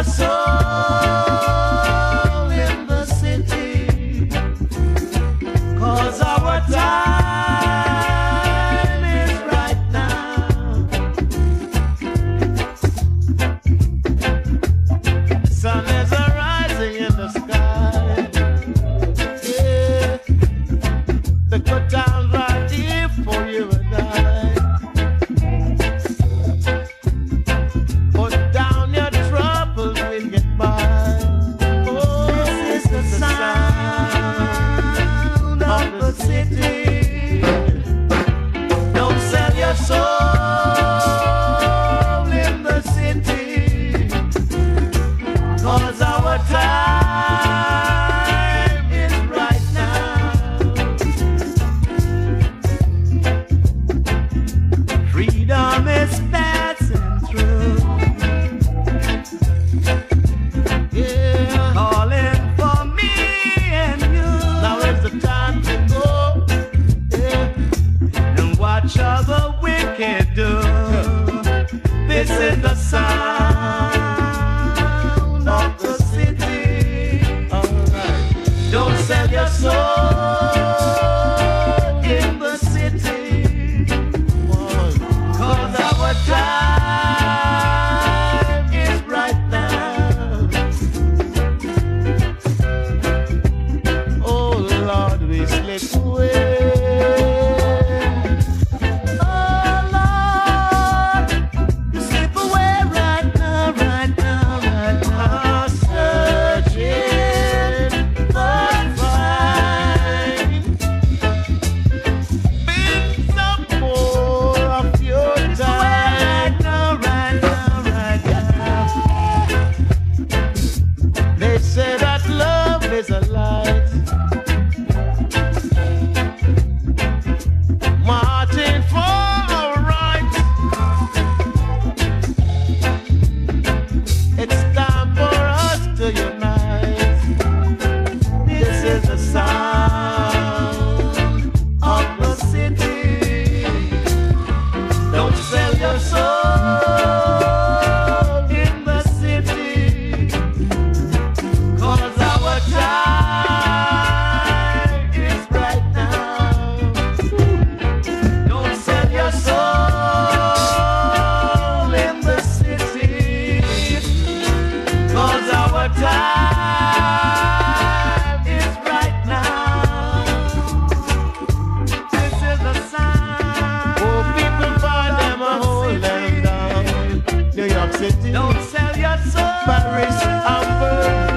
your soul in the city, 'cause our time is right now. The sun is rising in the sky. Yeah, the good times are here for you and I. Put down your troubles, we'll get by. Oh, this is the sound of the city. Don't sell your soul in the city, 'cause our time is right now. Freedom is passing through. Yeah, calling for me and you. Now is the time to go. Yeah, and watch all the wicked do. This is the sound of the city. Alright. Don't sell your soul in the city, 'cause our time is right now. Oh Lord, we slip away. Oh Lord, we slip away right now, right now, right now. Searching for find. Bring some more of your time. Right now, right now, right now. They say that love is a light. Marching for our rights. It's time for us to unite. This is the sound of the city. Don't sell your soul in the city, 'cause our time is right now. Don't sell your soul in the city, 'cause our time is right now. This is the sound. Oh, people find them a whole land down. New York City. Don't sell your soul. Paris, Hamburg.